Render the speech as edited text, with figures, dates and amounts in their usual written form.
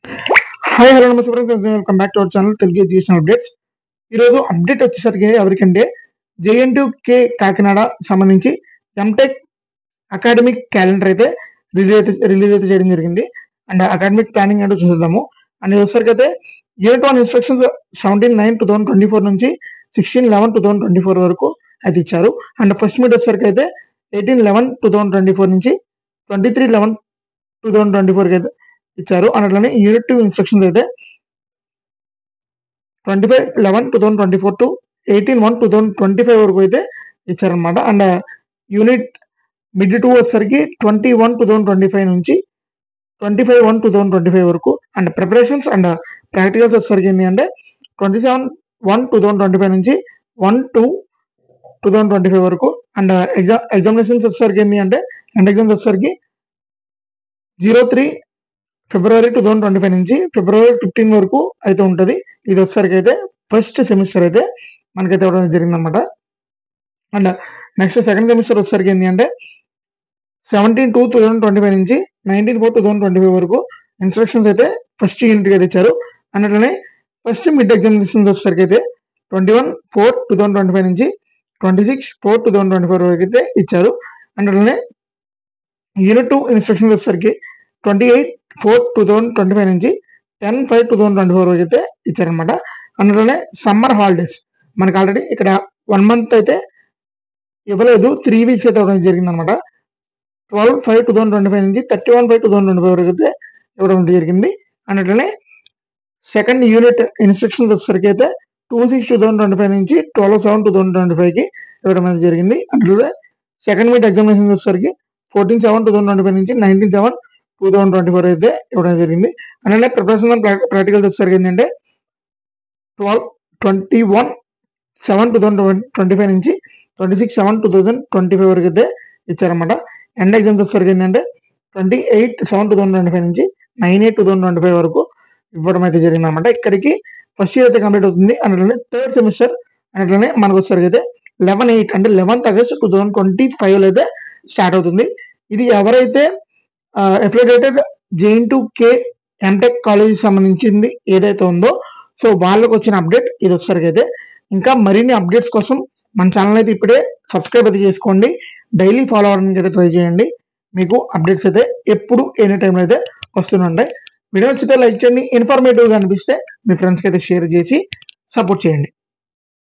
Hi hello నమస్తే friends, welcome back to our channel Telugu education updates. ఈరోజు update వచ్చేసరికి ఎవరికంటే జేఎన్టీయూకే కాకినాడ సంబంధించి ఎంటెక్ అకాడమిక్ క్యాలెండర్ అయితే రిలీజ్ అయితే చేయడం జరిగింది. అండ్ అకాడమిక్ ప్లానింగ్ అంటే చూద్దాము. అండ్ వచ్చేసరికి అయితే యూనిట్ 1 ఇన్స్ట్రక్షన్స్ 17/9/2024 నుంచి 16/11/2024 వరకు అయితే ఇచ్చారు. అండ్ ఫస్ట్ మీట్ వచ్చేసరికి అయితే 18/11/2024 నుంచి 23/11/2024 అయితే ఇచ్చారు. అట్లనే యూనిట్ 2 ఇన్స్ట్రక్షన్స్ అయితే 25/11/2024 టు 18/1/2025 వరకు అయితే ఇచ్చారనమాట. అండ్ యూనిట్ మిడ్ 2 వచ్చేసరికి 21/2025 నుంచి 25/1/2025 వరకు. అండ్ ప్రిపరేషన్స్ అండ్ ప్రాక్టికల్స్ వచ్చేసరికి ఏంటి అంటే 27/1/2025 నుంచి 1/2/2025 వరకు. అండ్ ఎగ్జామినేషన్స్ వచ్చేసరికి ఏంటి అంటే అండ్ ఎగ్జామ్స్ వచ్చేసరికి 03 ఫిబ్రవరి 2025 నుంచి ఫిబ్రవరి 15 వరకు అయితే ఉంటుంది. ఇది వచ్చేసరికి అయితే ఫస్ట్ సెమిస్టర్ అయితే మనకైతే ఇవ్వడం జరిగిందనమాట. అండ్ నెక్స్ట్ సెకండ్ సెమిస్టర్ వచ్చేసరికి ఏంటి అంటే 17/2/2025 నుంచి 19/4/2025 వరకు ఇన్స్ట్రక్షన్స్ అయితే ఫస్ట్ యూనిట్ అయితే ఇచ్చారు. అన్నట్లనే ఫస్ట్ మిడ్ ఎగ్జామినేషన్స్ వచ్చేసరికి అయితే 21/4/2025 నుంచి 26/4/2024 వరకు అయితే ఇచ్చారు. అన్నట్లనే యూనిట్ 2 ఇన్స్ట్రక్షన్స్ వచ్చేసరికి 28/4/2025 నుంచి 10/5/2024 వరకు అయితే ఇచ్చారనమాట. అందులోనే సమ్మర్ హాలిడేస్ మనకు ఆల్రెడీ ఇక్కడ 1 మంత్ అయితే ఇవ్వలేదు, 3 వీక్స్ అయితే ఇవ్వడం జరిగిందనమాట. 12/5/2025 నుంచి 31/5/2025 వరకు అయితే ఇవ్వడం జరిగింది. అన్నట్లనే సెకండ్ యూనిట్ ఇన్స్ట్రక్షన్స్ వచ్చేసరికి అయితే 2/6/2025 నుంచి 12/7/2025కి ఇవ్వడం అనేది జరిగింది. అట్లనే సెకండ్ మీట్ ఎగ్జామినేషన్ వచ్చేసరికి 14/7/2025 నుంచి 19/7/2024 అయితే ఇవ్వడం జరిగింది. అలానే ప్రిపరేషన్ అండ్ ప్రాక్టికల్స్ వచ్చేసరికి ఏంటంటే 21/7/2025 నుంచి 26/7/2025 వరకు అయితే ఇచ్చారన్నమాట. ఎండ్ ఎగ్జామ్స్ వచ్చేసరికి ఏంటంటే 28/7/2025 నుంచి 9/8/2025 వరకు ఇవ్వడం అయితే జరిగింది అనమాట. ఇక్కడికి ఫస్ట్ ఇయర్ అయితే కంప్లీట్ అవుతుంది. అట్లనే థర్డ్ సెమిస్టర్ అట్లనే మనకు వచ్చేసరికి అయితే 11/8 అంటే 11th ఆగస్ట్ 2025 అయితే స్టార్ట్ అవుతుంది. ఇది ఎవరైతే అఫిలియేటెడ్ జేఎన్టీయూకే ఎంటెక్ కాలేజ్ సంబంధించింది ఏదైతే ఉందో సో వాళ్ళకి వచ్చిన అప్డేట్ ఇది వచ్చేసరికి అయితే. ఇంకా మరిన్ని అప్డేట్స్ కోసం మన ఛానల్ అయితే ఇప్పుడే సబ్స్క్రైబ్ అయితే చేసుకోండి. డైలీ ఫాలో అవ్వడానికి అయితే ట్రై చేయండి. మీకు అప్డేట్స్ అయితే ఎప్పుడు ఎనీ టైంలో అయితే వస్తుంటాయి. వీడియో నచ్చితే లైక్ చేయండి. ఇన్ఫర్మేటివ్గా అనిపిస్తే మీ ఫ్రెండ్స్కి అయితే షేర్ చేసి సపోర్ట్ చేయండి.